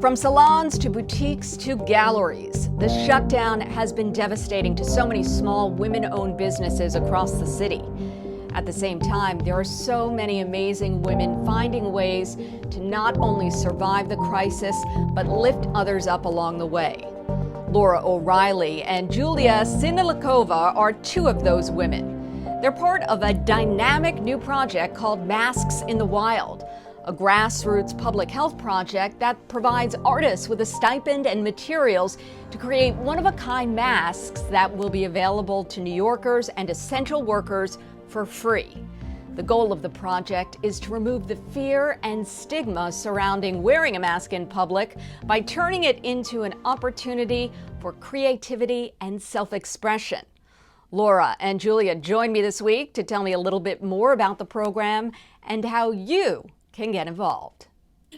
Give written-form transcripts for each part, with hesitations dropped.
From salons to boutiques to galleries, the shutdown has been devastating to so many small women-owned businesses across the city. At the same time, there are so many amazing women finding ways to not only survive the crisis, but lift others up along the way. Laurie O'Reilly and Julia Sinelnikova are two of those women. They're part of a dynamic new project called Masks in the Wild, a grassroots public health project that provides artists with a stipend and materials to create one-of-a-kind masks that will be available to New Yorkers and essential workers for free. The goal of the project is to remove the fear and stigma surrounding wearing a mask in public by turning it into an opportunity for creativity and self-expression. Laura and Julia joined me this week to tell me a little bit more about the program and how you can get involved.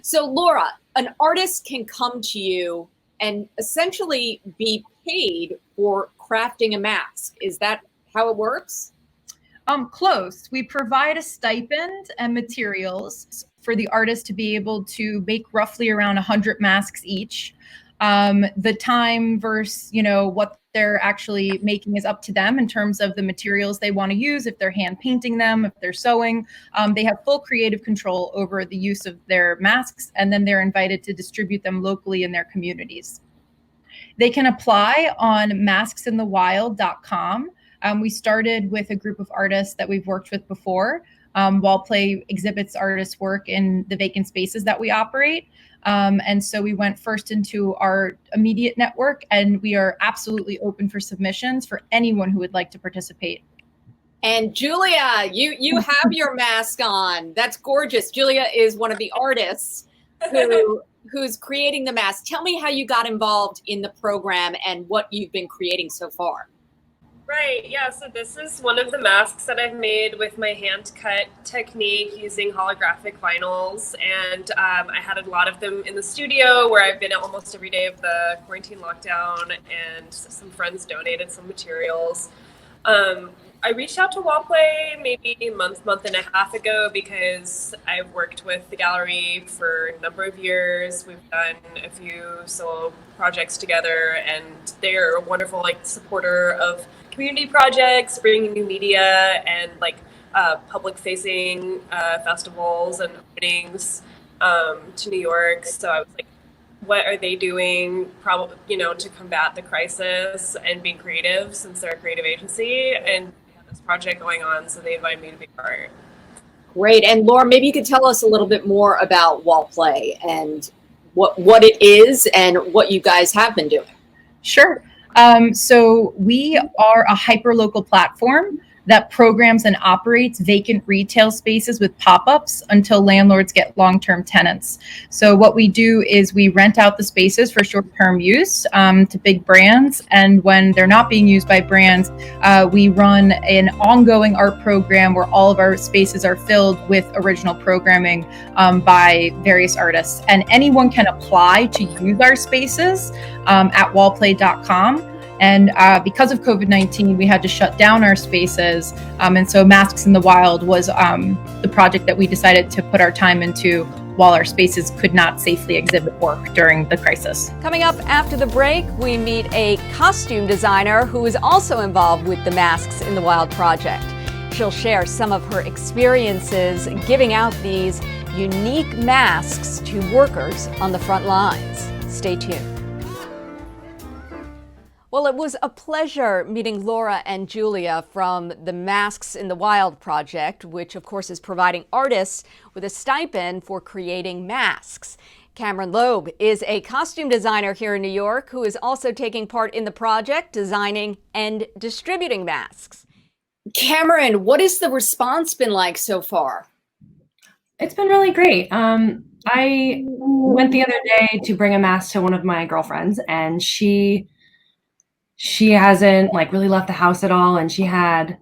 So Laura, an artist can come to you and essentially be paid for crafting a mask. Is that how it works? Close. We provide a stipend and materials for the artist to be able to make roughly around 100 masks each. The time versus, what they're actually making is up to them in terms of the materials they want to use, if they're hand painting them, if they're sewing. They have full creative control over the use of their masks, and then they're invited to distribute them locally in their communities. They can apply on masksinthewild.com. We started with a group of artists that we've worked with before. Wallplay exhibits artists' work in the vacant spaces that we operate. And so we went first into our immediate network, and we are absolutely open for submissions for anyone who would like to participate. And Julia, you have your mask on. That's gorgeous. Julia is one of the artists who's creating the mask. Tell me how you got involved in the program and what you've been creating so far. Right, yeah, so this is one of the masks that I've made with my hand-cut technique using holographic vinyls, and I had a lot of them in the studio where I've been almost every day of the quarantine lockdown, and some friends donated some materials. I reached out to Wallplay maybe a month and a half ago because I've worked with the gallery for a number of years. We've done a few solo projects together, and they're a wonderful supporter of community projects, bringing new media and public-facing festivals and openings to New York. So I was like, what are they doing probably, to combat the crisis and being creative, since they're a creative agency, and we have this project going on, so they invited me to be part. Great. And Laura, maybe you could tell us a little bit more about Wallplay and what it is and what you guys have been doing. Sure. So we are a hyper-local platform that programs and operates vacant retail spaces with pop-ups until landlords get long-term tenants. So what we do is we rent out the spaces for short-term use to big brands. And when they're not being used by brands, we run an ongoing art program where all of our spaces are filled with original programming by various artists. And anyone can apply to use our spaces at wallplay.com. And because of COVID-19, we had to shut down our spaces. And so Masks in the Wild was the project that we decided to put our time into while our spaces could not safely exhibit work during the crisis. Coming up after the break, we meet a costume designer who is also involved with the Masks in the Wild project. She'll share some of her experiences giving out these unique masks to workers on the front lines. Stay tuned. Well, it was a pleasure meeting Laura and Julia from the Masks in the Wild project, which of course is providing artists with a stipend for creating masks. Cameron Loeb is a costume designer here in New York who is also taking part in the project, designing and distributing masks. Cameron, what has the response been like so far? It's been really great. I went the other day to bring a mask to one of my girlfriends, and she hasn't really left the house at all, and she had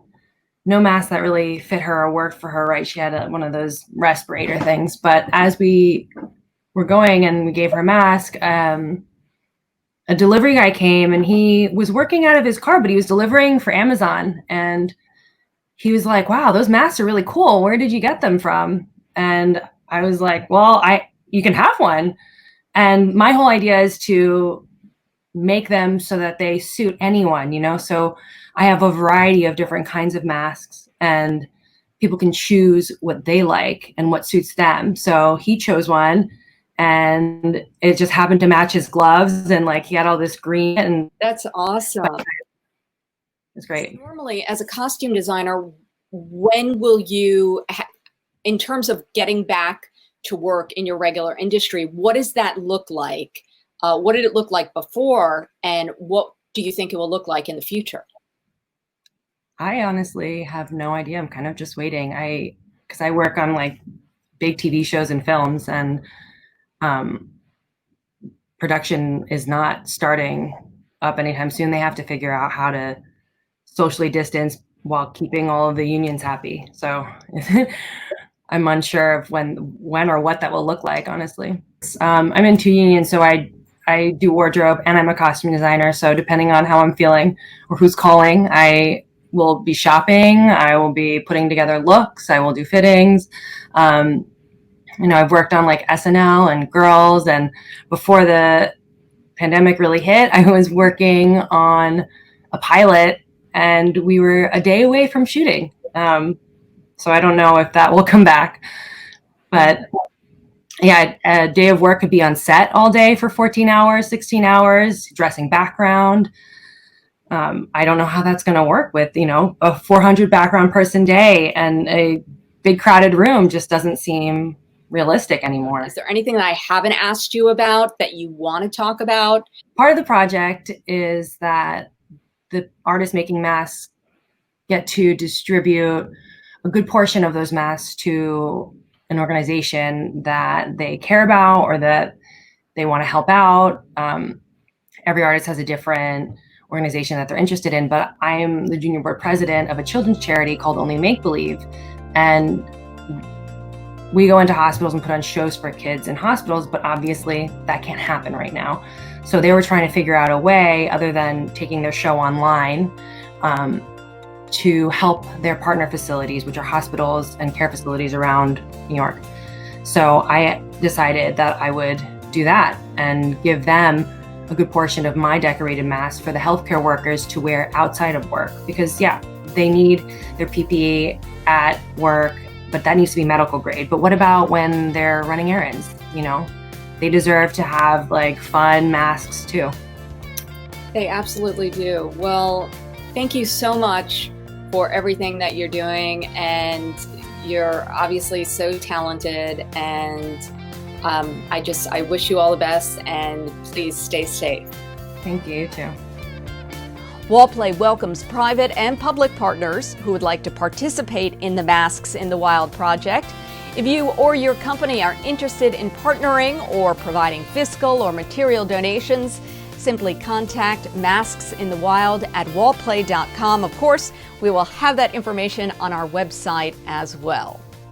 no mask that really fit her or worked for her, right? She had one of those respirator things. But as we were going and we gave her a mask, a delivery guy came, and he was working out of his car, but he was delivering for Amazon. And he was like, wow, those masks are really cool. Where did you get them from? And I was like, well, you can have one. And my whole idea is to make them so that they suit anyone, you know? So I have a variety of different kinds of masks, and people can choose what they like and what suits them. So he chose one, and it just happened to match his gloves, and like he had all this green, and That's awesome. it's great. So normally, as a costume designer, when will you, in terms of getting back to work in your regular industry, what does that look like? What did it look like before, and what do you think it will look like in the future? I honestly have no idea. I'm kind of just waiting. Because I work on like big TV shows and films, and production is not starting up anytime soon. They have to figure out how to socially distance while keeping all of the unions happy. So I'm unsure of when or what that will look like, honestly. I'm in 2 unions, so I do wardrobe and I'm a costume designer. So depending on how I'm feeling or who's calling, I will be shopping. I will be putting together looks. I will do fittings. You know, I've worked on like SNL and Girls, and before the pandemic really hit, I was working on a pilot, and we were a day away from shooting. So I don't know if that will come back, but yeah, a day of work could be on set all day for 14 hours, 16 hours, dressing background. I don't know how that's going to work with, you know, a 400 background person day, and a big crowded room just doesn't seem realistic anymore. Is there anything that I haven't asked you about that you want to talk about? Part of the project is that the artists making masks get to distribute a good portion of those masks to an organization that they care about or that they want to help out. Every artist has a different organization that they're interested in, but I'm the junior board president of a children's charity called Only Make Believe, and we go into hospitals and put on shows for kids in hospitals, but obviously that can't happen right now. So they were trying to figure out a way, other than taking their show online, to help their partner facilities, which are hospitals and care facilities around New York. So I decided that I would do that and give them a good portion of my decorated masks for the healthcare workers to wear outside of work. Because yeah, they need their PPE at work, but that needs to be medical grade. But what about when they're running errands? You know, they deserve to have like fun masks too. They absolutely do. Well, thank you so much for everything that you're doing, and you're obviously so talented, and I wish you all the best, and please stay safe. Thank you too. Wallplay welcomes private and public partners who would like to participate in the Masks in the Wild project. If you or your company are interested in partnering or providing fiscal or material donations, simply contact Masks in the Wild at wallplay.com. Of course, we will have that information on our website as well.